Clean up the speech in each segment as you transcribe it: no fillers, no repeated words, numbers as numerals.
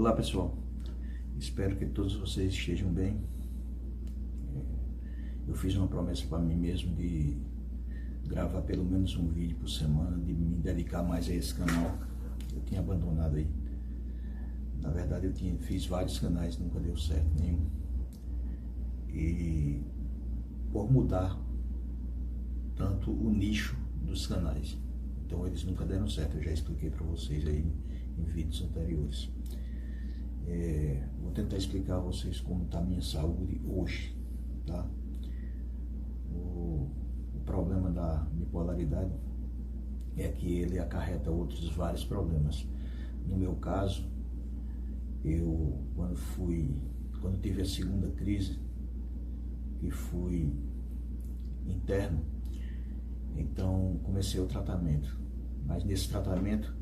Olá pessoal, espero que todos vocês estejam bem. Eu fiz uma promessa para mim mesmo de gravar pelo menos um vídeo por semana, de me dedicar mais a esse canal. Eu tinha abandonado aí. Na verdade fiz vários canais, nunca deu certo nenhum. E por mudar tanto o nicho dos canais, então eles nunca deram certo. Eu já expliquei para vocês aí em vídeos anteriores. Vou tentar explicar a vocês como está a minha saúde hoje, tá? O problema da bipolaridade é que ele acarreta outros vários problemas. No meu caso, quando tive a segunda crise, que fui interno, então comecei o tratamento. Mas nesse tratamento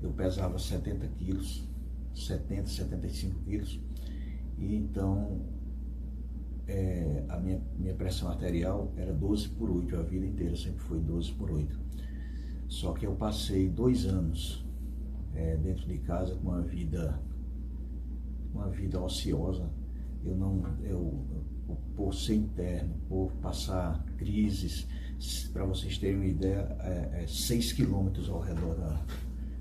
eu pesava 70 quilos, 70, 75 quilos, e então a minha pressão arterial era 12/8, a vida inteira sempre foi 12/8. Só que eu passei 2 anos dentro de casa com uma vida ociosa. Por ser interno, por passar crises, para vocês terem uma ideia, 6 quilômetros ao redor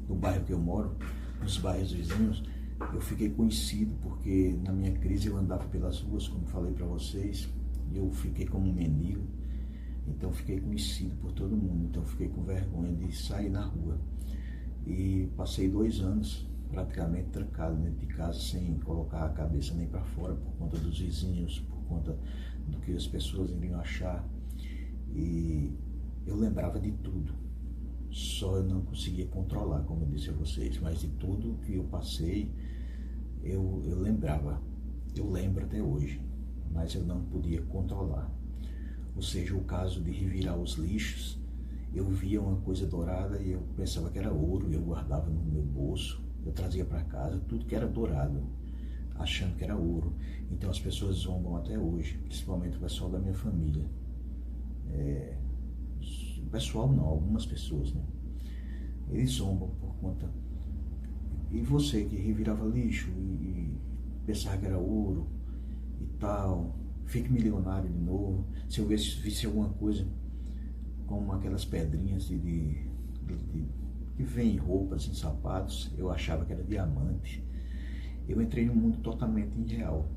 do bairro que eu moro, nos bairros vizinhos, eu fiquei conhecido porque na minha crise eu andava pelas ruas, como falei para vocês, e eu fiquei como um mendigo, então fiquei conhecido por todo mundo, então fiquei com vergonha de sair na rua. E passei 2 anos praticamente trancado dentro de casa, sem colocar a cabeça nem para fora, por conta dos vizinhos, por conta do que as pessoas iriam achar. E eu lembrava de tudo, só eu não conseguia controlar, como eu disse a vocês, mas de tudo que eu passei, eu lembrava, eu lembro até hoje, mas eu não podia controlar. Ou seja, o caso de revirar os lixos, eu via uma coisa dourada e eu pensava que era ouro, e eu guardava no meu bolso, eu trazia para casa tudo que era dourado, achando que era ouro. Então as pessoas zombam até hoje, principalmente o pessoal da minha família. O pessoal não, algumas pessoas, né? Eles zombam por conta. E você que revirava lixo e pensava que era ouro e tal, fique milionário de novo. Se eu visse alguma coisa como aquelas pedrinhas que vem em roupas, em sapatos, eu achava que era diamante. Eu entrei num mundo totalmente irreal.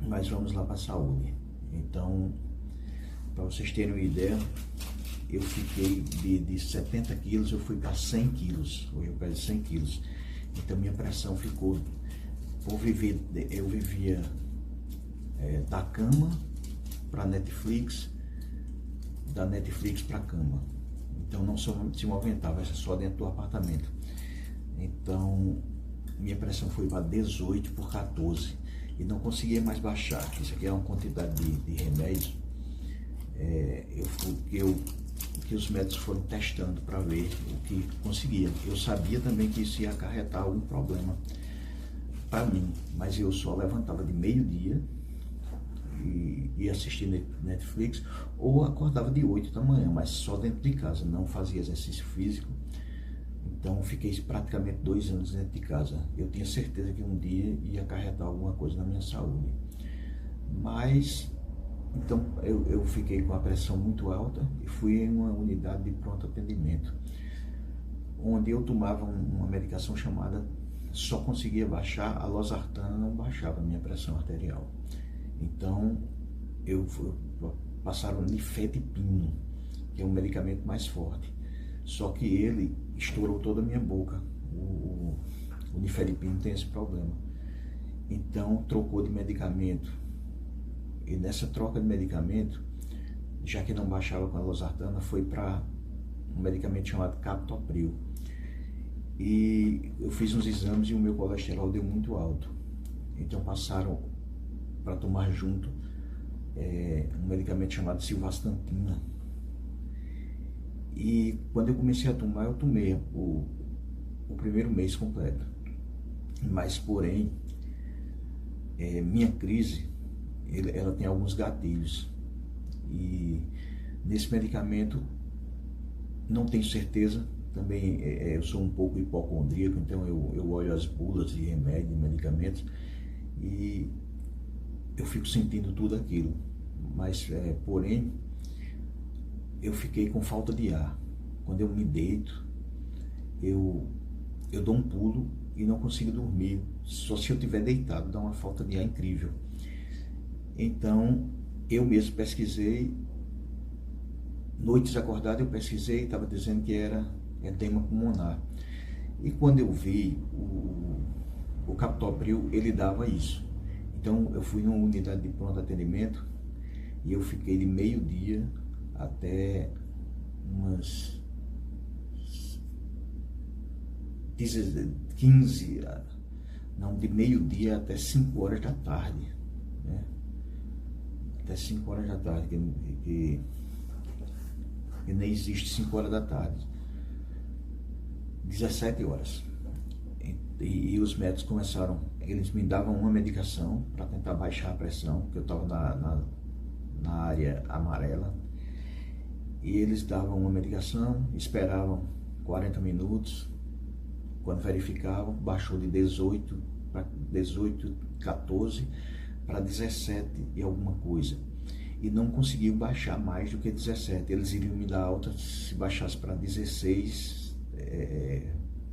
Mas vamos lá para a saúde. Então, para vocês terem uma ideia, eu fiquei de 70 quilos, eu fui para 100 quilos. Hoje eu peso 100 quilos. Então minha pressão ficou, eu vivia da cama para Netflix, da Netflix para a cama. Então não se movimentava, era só dentro do apartamento. Então minha pressão foi para 18/14 e não conseguia mais baixar. Isso aqui é uma quantidade de remédio que os médicos foram testando para ver o que conseguia. Eu sabia também que isso ia acarretar algum problema para mim, mas eu só levantava de meio-dia e ia assistir Netflix, ou acordava de 8 da manhã, mas só dentro de casa, não fazia exercício físico. Então fiquei praticamente 2 anos dentro de casa. Eu tinha certeza que um dia ia acarretar alguma coisa na minha saúde, mas então eu fiquei com a pressão muito alta e fui em uma unidade de pronto atendimento, onde eu tomava uma medicação chamada, só conseguia baixar, a losartana não baixava a minha pressão arterial. Então passaram nifedipino, que é um medicamento mais forte, só que ele estourou toda a minha boca. O nifedipino tem esse problema. Então trocou de medicamento. E nessa troca de medicamento, já que não baixava com a losartana, foi para um medicamento chamado captopril. E eu fiz uns exames e o meu colesterol deu muito alto. Então passaram para tomar junto um medicamento chamado silvastatina. E quando eu comecei a tomar, eu tomei o primeiro mês completo. Mas porém, minha crise, ela tem alguns gatilhos, e nesse medicamento não tenho certeza também eu sou um pouco hipocondríaco, então eu olho as bulas de remédio, de medicamentos, e eu fico sentindo tudo aquilo. Mas, porém, eu fiquei com falta de ar. Quando eu me deito, eu dou um pulo e não consigo dormir. Só se eu estiver deitado, dá uma falta de ar incrível. Então, eu mesmo pesquisei, noites acordado eu pesquisei, estava dizendo que era edema pulmonar. E quando eu vi o captopril, ele dava isso. Então, eu fui numa unidade de pronto atendimento e eu fiquei de meio-dia até umas 15, não, de meio-dia até 5 horas da tarde, né? Até 5 horas da tarde, que nem existe 5 horas da tarde, 17 horas. E os médicos começaram, eles me davam uma medicação para tentar baixar a pressão, porque eu estava na área amarela, e eles davam uma medicação, esperavam 40 minutos, quando verificavam, baixou de 18 para 18, 14 para 17 e alguma coisa, e não conseguiu baixar mais do que 17. Eles iriam me dar alta se baixasse para 16,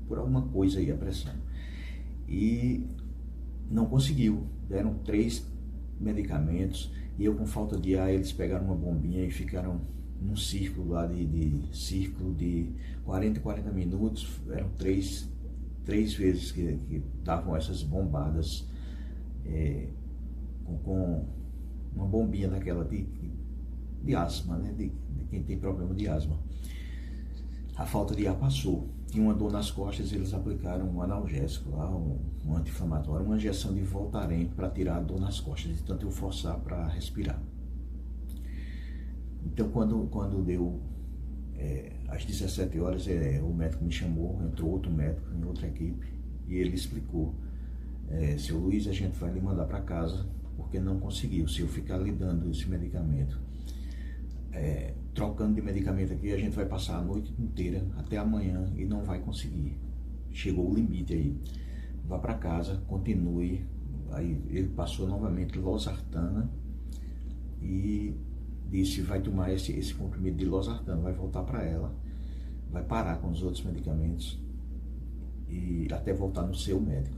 por alguma coisa aí a pressão, e não conseguiu. Deram 3 medicamentos e eu com falta de ar, eles pegaram uma bombinha e ficaram num círculo lá círculo de 40 minutos. Eram três vezes que davam essas bombadas com uma bombinha daquela de asma, né? De quem tem problema de asma. A falta de ar passou. Tinha uma dor nas costas, eles aplicaram um analgésico lá, um anti-inflamatório, uma injeção de Voltaren para tirar a dor nas costas, de tanto eu forçar para respirar. Então, quando deu às 17 horas, o médico me chamou, entrou outro médico em outra equipe, e ele explicou: seu Luiz, a gente vai lhe mandar para casa, porque não conseguiu. Se eu ficar lhe dando esse medicamento, trocando de medicamento aqui, a gente vai passar a noite inteira até amanhã e não vai conseguir. Chegou o limite aí. Vá para casa, continue. Aí ele passou novamente losartana e disse: vai tomar esse comprimido de losartana, vai voltar para ela, vai parar com os outros medicamentos e até voltar no seu médico.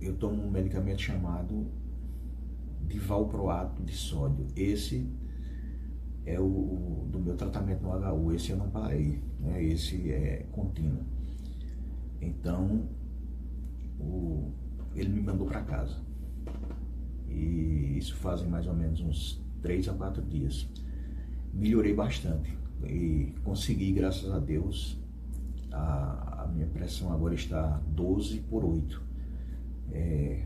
Eu tomo um medicamento chamado divalproato de sódio. Esse é o do meu tratamento no HU, esse eu não parei, né? Esse é contínuo. Então, ele me mandou para casa. E isso fazem mais ou menos uns 3 a 4 dias. Melhorei bastante e consegui, graças a Deus, a minha pressão agora está 12/8.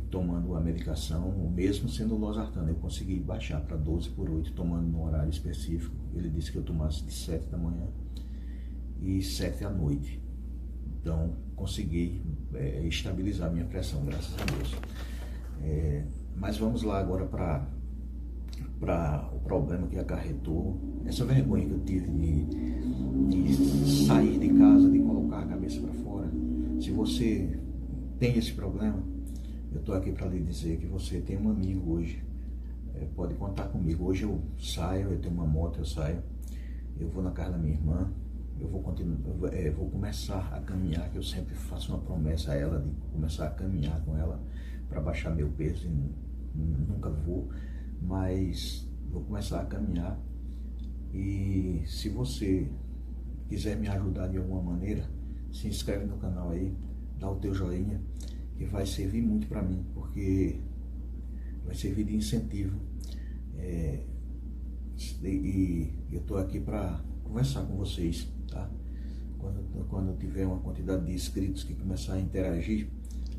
Tomando a medicação, mesmo sendo losartana, eu consegui baixar para 12/8, tomando no horário específico. Ele disse que eu tomasse de 7 da manhã e 7 à noite. Então, consegui estabilizar minha pressão, graças a Deus. Mas vamos lá agora para o problema que acarretou, essa vergonha que eu tive de sair de casa, de colocar a cabeça para fora. Se você tem esse problema, eu estou aqui para lhe dizer que você tem um amigo hoje. Pode contar comigo. Hoje eu saio, eu tenho uma moto, eu saio, eu vou na casa da minha irmã, eu vou começar a caminhar, que eu sempre faço uma promessa a ela de começar a caminhar com ela para baixar meu peso, e nunca vou, mas vou começar a caminhar. E se você quiser me ajudar de alguma maneira, se inscreve no canal aí, dá o teu joinha, que vai servir muito para mim, porque vai servir de incentivo. E eu estou aqui para conversar com vocês, tá? Quando tiver uma quantidade de inscritos que começar a interagir,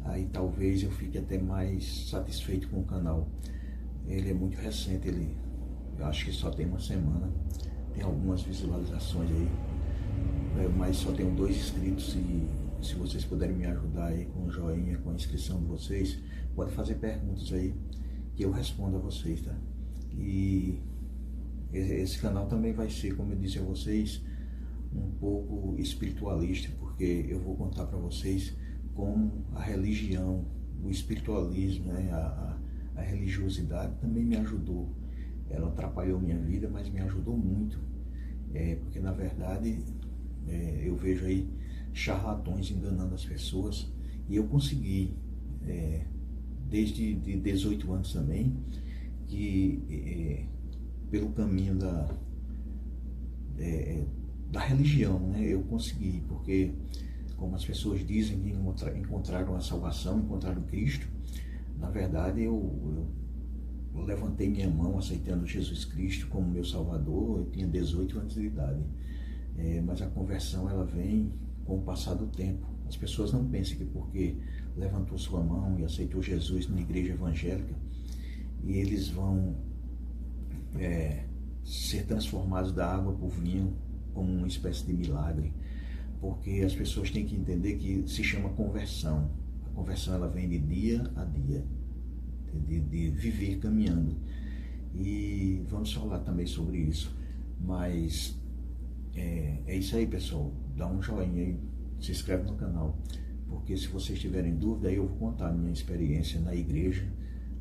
aí talvez eu fique até mais satisfeito com o canal. Ele é muito recente, eu acho que só tem uma semana, tem algumas visualizações aí, mas só tenho 2 inscritos. E se vocês puderem me ajudar aí com o joinha, com a inscrição de vocês, pode fazer perguntas aí que eu respondo a vocês, tá? E esse canal também vai ser, como eu disse a vocês, um pouco espiritualista, porque eu vou contar para vocês como a religião, o espiritualismo, né, a religiosidade também me ajudou. Ela atrapalhou minha vida, mas me ajudou muito, porque na verdade eu vejo aí charlatões enganando as pessoas, e eu consegui, desde 18 anos também, que pelo caminho da religião, né, eu consegui, porque como as pessoas dizem que encontraram a salvação, encontraram Cristo, na verdade eu levantei minha mão aceitando Jesus Cristo como meu Salvador. Eu tinha 18 anos de idade, mas a conversão ela vem com o passar do tempo. As pessoas não pensam que porque levantou sua mão e aceitou Jesus numa igreja evangélica, e eles vão ser transformados da água por vinho como uma espécie de milagre, porque as pessoas têm que entender que se chama conversão. A conversão ela vem de dia a dia, de viver caminhando, e vamos falar também sobre isso. Mas é isso aí, pessoal. Dá um joinha aí, se inscreve no canal, porque se vocês tiverem dúvida, aí eu vou contar a minha experiência na igreja,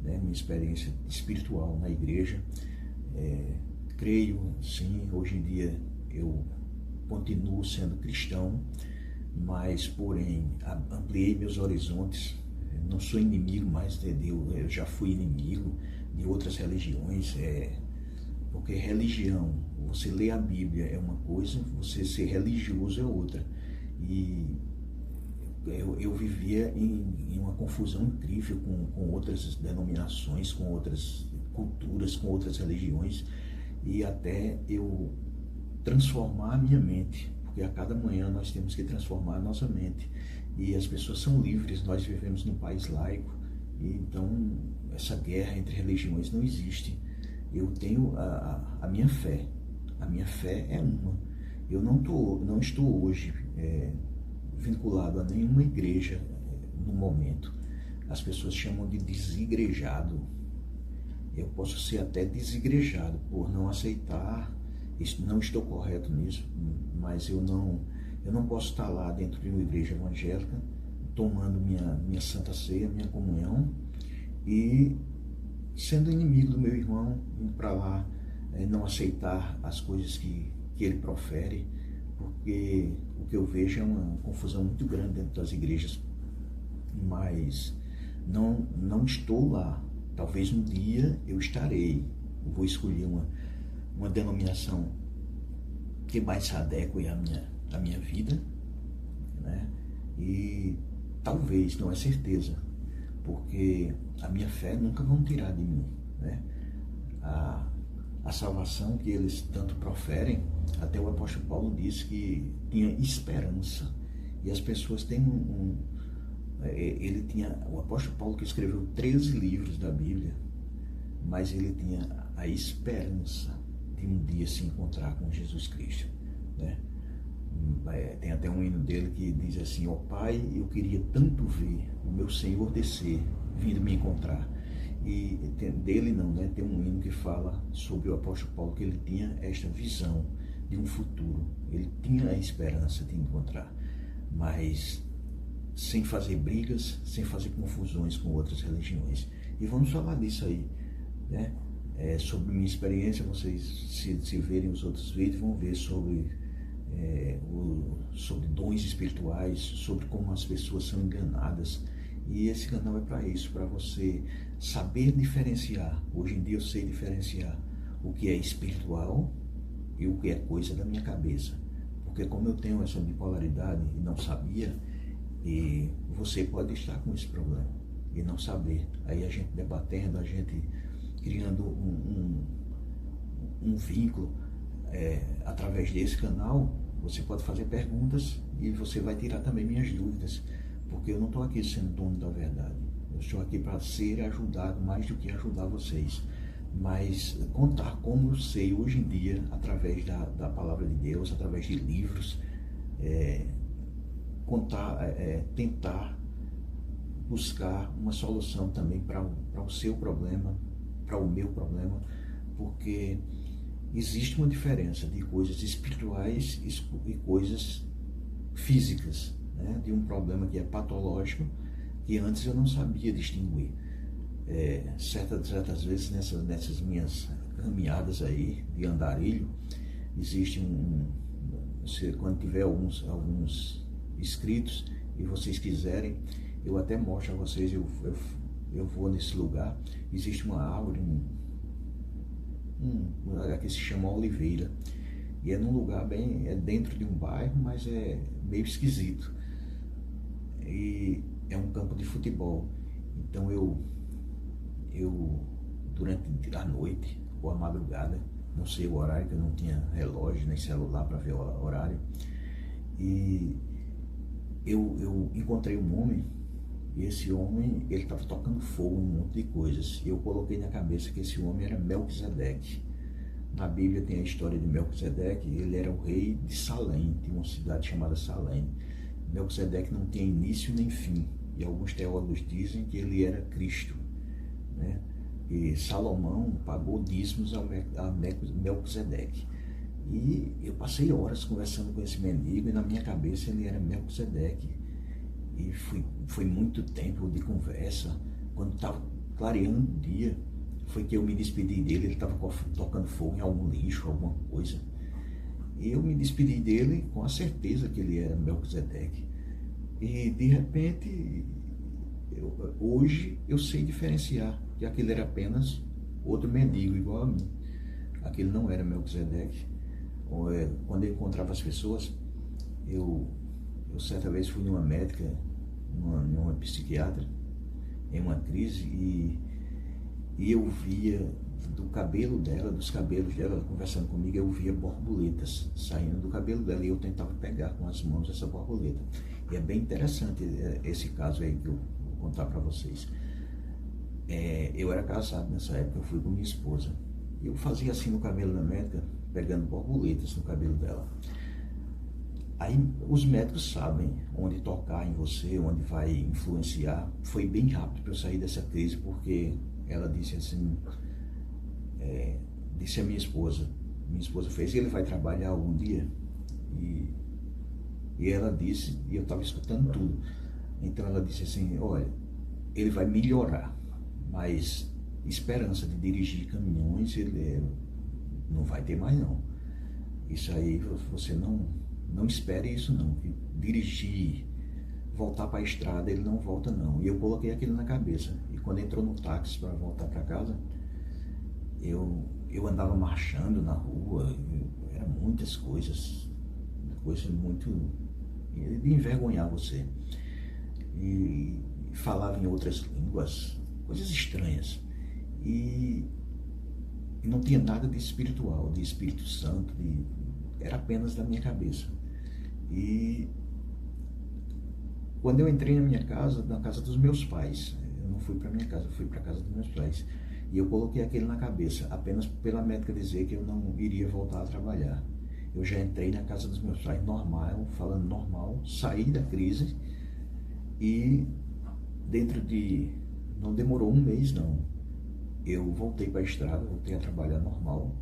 né, minha experiência espiritual na igreja. Creio, sim, hoje em dia eu continuo sendo cristão, mas porém ampliei meus horizontes. Não sou inimigo mais de Deus, eu já fui inimigo de outras religiões, porque religião, você ler a Bíblia é uma coisa, você ser religioso é outra. E eu vivia em uma confusão incrível com outras denominações, com outras culturas, com outras religiões, e até eu transformar a minha mente, porque a cada manhã nós temos que transformar a nossa mente, e as pessoas são livres. Nós vivemos num país laico, e então essa guerra entre religiões não existe. Eu tenho a minha fé é uma. Eu não estou hoje vinculado a nenhuma igreja no momento. As pessoas chamam de desigrejado. Eu posso ser até desigrejado por não aceitar. Não estou correto nisso, mas eu não posso estar lá dentro de uma igreja evangélica tomando minha santa ceia, minha comunhão, e sendo inimigo do meu irmão, indo para lá, não aceitar as coisas que ele profere, porque o que eu vejo é uma confusão muito grande dentro das igrejas. Mas não estou lá. Talvez um dia eu estarei, eu vou escolher uma denominação que mais se adeque à minha vida, né? E talvez, não é certeza, porque a minha fé nunca vão tirar de mim, né? A salvação que eles tanto proferem, até o apóstolo Paulo disse que tinha esperança, e as pessoas têm o apóstolo Paulo, que escreveu 13 livros da Bíblia, mas ele tinha a esperança de um dia se encontrar com Jesus Cristo, né? Tem até um hino dele que diz assim: ó Pai, eu queria tanto ver o meu Senhor descer, vindo me encontrar. E dele não, né? Tem um hino que fala sobre o apóstolo Paulo, que ele tinha esta visão de um futuro, ele tinha a esperança de encontrar, mas sem fazer brigas, sem fazer confusões com outras religiões. E vamos falar disso aí, né? Sobre minha experiência. Vocês, se verem os outros vídeos, vão ver sobre dons espirituais, sobre como as pessoas são enganadas. E esse canal é para isso, para você saber diferenciar. Hoje em dia eu sei diferenciar o que é espiritual e o que é coisa da minha cabeça, porque como eu tenho essa bipolaridade e não sabia, e você pode estar com esse problema e não saber. Aí a gente debatendo, a gente criando um vínculo através desse canal, você pode fazer perguntas e você vai tirar também minhas dúvidas, porque eu não estou aqui sendo dono da verdade. Eu estou aqui para ser ajudado mais do que ajudar vocês. Mas contar como eu sei hoje em dia, através da palavra de Deus, através de livros, tentar buscar uma solução também para o seu problema, para o meu problema, porque existe uma diferença de coisas espirituais e coisas físicas, né? De um problema que é patológico, que antes eu não sabia distinguir. Certas vezes nessas minhas caminhadas aí de andarilho, existe quando tiver alguns inscritos e vocês quiserem, eu até mostro a vocês, eu vou nesse lugar, existe uma árvore, que se chama Oliveira, e é num lugar é dentro de um bairro, mas é meio esquisito, e é um campo de futebol. Então eu durante a noite ou a madrugada, não sei o horário, que eu não tinha relógio nem celular para ver o horário, e eu encontrei um homem, e esse homem, ele estava tocando fogo, um monte de coisas, e eu coloquei na cabeça que esse homem era Melquisedeque. Na Bíblia tem a história de Melquisedeque, ele era o rei de Salém, de uma cidade chamada Salém. Melquisedeque não tinha início nem fim, e alguns teólogos dizem que ele era Cristo, né? E Salomão pagou dízimos a Melquisedeque. E eu passei horas conversando com esse mendigo, e na minha cabeça ele era Melquisedeque. E foi muito tempo de conversa. Quando estava clareando o dia, foi que eu me despedi dele. Ele estava tocando fogo em algum lixo, alguma coisa. E eu me despedi dele com a certeza que ele era Melquisedeque. E de repente, hoje eu sei diferenciar que aquele era apenas outro mendigo igual a mim. Aquele não era Melquisedeque. Quando eu encontrava as pessoas, eu certa vez fui numa médica, numa psiquiatra, em uma crise, e eu via do cabelo dela, dos cabelos dela, conversando comigo, eu via borboletas saindo do cabelo dela, e eu tentava pegar com as mãos essa borboleta. E é bem interessante esse caso aí que eu vou contar para vocês. Eu era casado nessa época, eu fui com minha esposa. Eu fazia assim no cabelo da médica, pegando borboletas no cabelo dela. Aí os médicos sabem onde tocar em você, onde vai influenciar. Foi bem rápido para eu sair dessa crise, porque ela disse assim, disse a minha esposa fez, ele vai trabalhar algum dia? E ela disse, e eu estava escutando tudo, então ela disse assim, olha, ele vai melhorar, mas esperança de dirigir caminhões, ele não vai ter mais não. Isso aí, você não espere isso não, que dirigir, voltar para a estrada, ele não volta não. E eu coloquei aquilo na cabeça, e quando entrou no táxi para voltar para casa, eu andava marchando na rua, eram muitas coisas muito de envergonhar você, e falava em outras línguas, coisas estranhas, e não tinha nada de espiritual, de Espírito Santo, era apenas da minha cabeça. E quando eu entrei na casa dos meus pais, eu não fui para minha casa, eu fui para a casa dos meus pais, e eu coloquei aquele na cabeça, apenas pela médica dizer que eu não iria voltar a trabalhar. Eu já entrei na casa dos meus pais normal, falando normal, saí da crise, e não demorou um mês não, eu voltei para a estrada, voltei a trabalhar normal,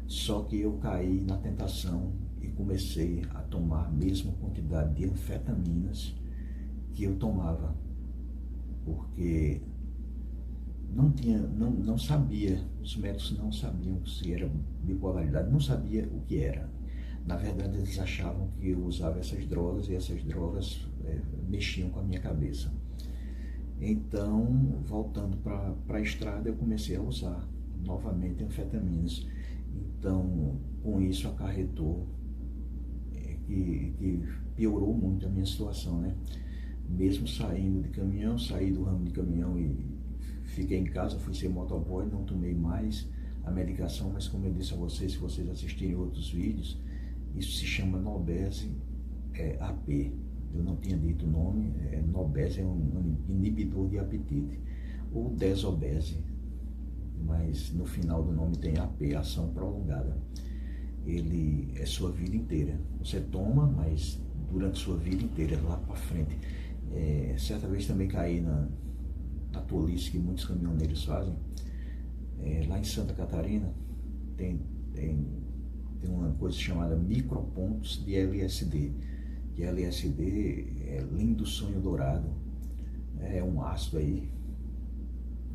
só que eu caí na tentação e comecei a tomar a mesma quantidade de anfetaminas que eu tomava, porque não sabia, os médicos não sabiam se era bipolaridade, não sabia o que era. Na verdade, eles achavam que eu usava essas drogas, e essas drogas mexiam com a minha cabeça. Então, voltando para a estrada, eu comecei a usar novamente anfetaminas. Então, com isso acarretou que piorou muito a minha situação, né? Mesmo saindo de caminhão, saí do ramo de caminhão e fiquei em casa, fui ser motoboy, não tomei mais a medicação, mas como eu disse a vocês, se vocês assistirem outros vídeos, isso se chama Nobese AP. Eu não tinha dito o nome, Nobese é um inibidor de apetite, ou Desobese, mas no final do nome tem AP, ação prolongada. Ele é sua vida inteira. Você toma, mas durante sua vida inteira, lá para frente. Certa vez também caí na tolice que muitos caminhoneiros fazem. Lá em Santa Catarina, tem tem uma coisa chamada micropontos de LSD. Que LSD é lindo sonho dourado, é um ácido aí,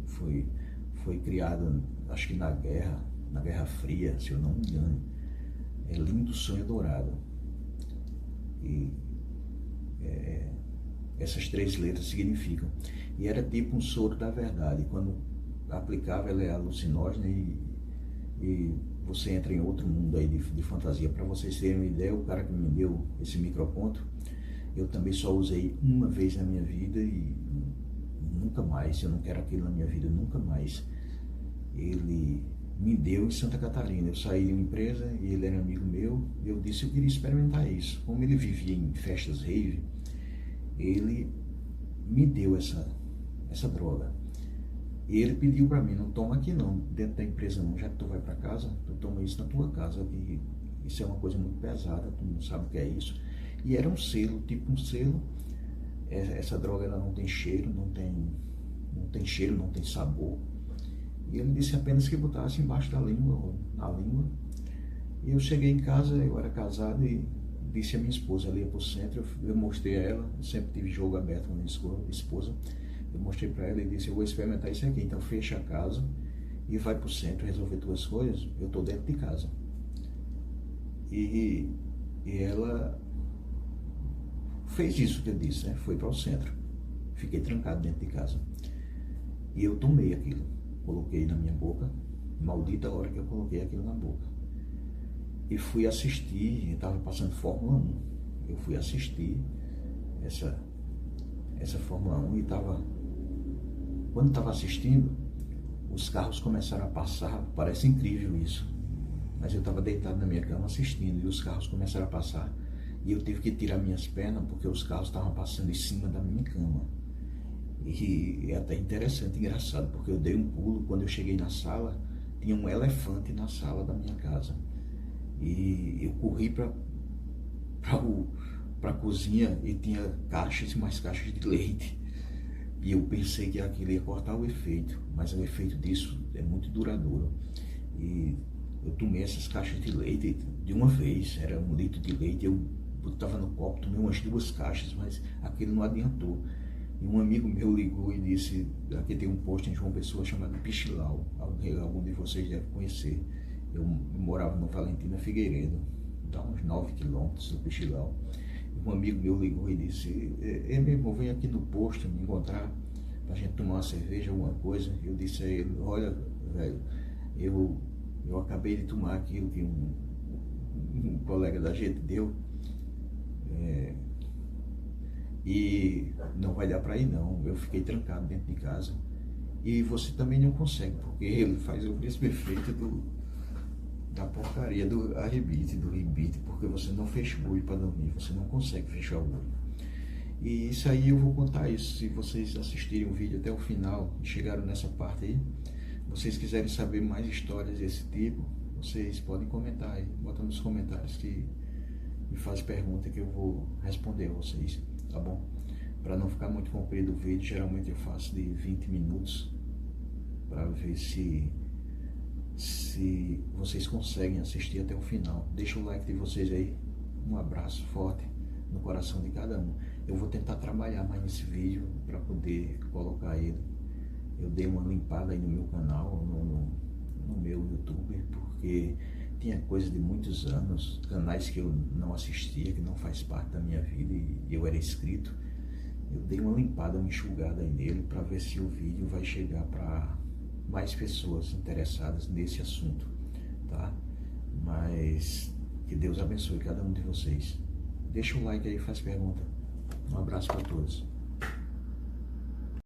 foi criado, acho que na Guerra Fria, se eu não me engano. É lindo sonho dourado. E essas 3 letras significam. E era tipo um soro da verdade. Quando aplicava, ela é alucinógena e você entra em outro mundo aí de fantasia. Para vocês terem uma ideia, o cara que me deu esse microponto, eu também só usei uma vez na minha vida e nunca mais. Eu não quero aquilo na minha vida, nunca mais. Ele me deu em Santa Catarina. Eu saí de uma empresa e ele era amigo meu. E eu disse que eu queria experimentar isso. Como ele vivia em festas rave, ele me deu essa droga. E ele pediu para mim, não toma aqui não, dentro da empresa não, já que tu vai para casa, tu toma isso na tua casa, e isso é uma coisa muito pesada, tu não sabe o que é isso. E era um selo, tipo um selo. Essa droga ela não tem cheiro, não tem cheiro, não tem sabor. E ele disse apenas que botasse embaixo da língua, na língua. E eu cheguei em casa, eu era casado e disse a minha esposa, ela ia pro centro, eu mostrei a ela, eu sempre tive jogo aberto com a minha esposa. Eu mostrei para ela e disse, eu vou experimentar isso aqui, então fecha a casa e vai pro centro resolver tuas coisas, eu tô dentro de casa. E ela fez isso que eu disse, né? Foi para o centro, fiquei trancado dentro de casa. E eu tomei aquilo, coloquei na minha boca, maldita hora que eu coloquei aquilo na boca. E fui assistir, estava passando Fórmula 1, eu fui assistir essa Fórmula 1 e quando estava assistindo, os carros começaram a passar, parece incrível isso, mas eu estava deitado na minha cama assistindo e os carros começaram a passar e eu tive que tirar minhas pernas porque os carros estavam passando em cima da minha cama. E é até interessante, engraçado, porque eu dei um pulo, quando eu cheguei na sala, tinha um elefante na sala da minha casa. E eu corri para a cozinha e tinha caixas e mais caixas de leite. E eu pensei que aquilo ia cortar o efeito, mas o efeito disso é muito duradouro. E eu tomei essas caixas de leite de uma vez, era 1 litro de leite, eu botava no copo, tomei umas 2 caixas, mas aquilo não adiantou. E um amigo meu ligou e disse, aqui tem um posto em João Pessoa chamado Pichilau, algum de vocês deve conhecer. Eu morava no Valentina Figueiredo, dá uns 9 quilômetros do Pichilau. Um amigo meu ligou e disse, meu irmão, vem aqui no posto me encontrar pra gente tomar uma cerveja, alguma coisa. Eu disse a ele, olha, velho, eu acabei de tomar aquilo que um colega da gente deu, e não vai dar para ir não, eu fiquei trancado dentro de casa. E você também não consegue, porque ele faz o mesmo efeito da porcaria do arrebite, do rebite, porque você não fecha o olho para dormir, você não consegue fechar o olho. E isso aí eu vou contar isso, se vocês assistirem o vídeo até o final e chegaram nessa parte aí, vocês quiserem saber mais histórias desse tipo, vocês podem comentar aí, bota nos comentários que me faz pergunta que eu vou responder a vocês, tá bom? Para não ficar muito comprido o vídeo, geralmente eu faço de 20 minutos, para ver se vocês conseguem assistir até o final. Deixa o like de vocês aí, um abraço forte no coração de cada um. Eu vou tentar trabalhar mais nesse vídeo para poder colocar ele. Eu dei uma limpada aí no meu canal, no meu YouTube, porque tinha coisa de muitos anos, canais que eu não assistia, que não faz parte da minha vida e eu era inscrito. Eu dei uma limpada, uma enxugada aí nele para ver se o vídeo vai chegar para mais pessoas interessadas nesse assunto, tá? Mas que Deus abençoe cada um de vocês. Deixa o like aí, faz pergunta. Um abraço para todos.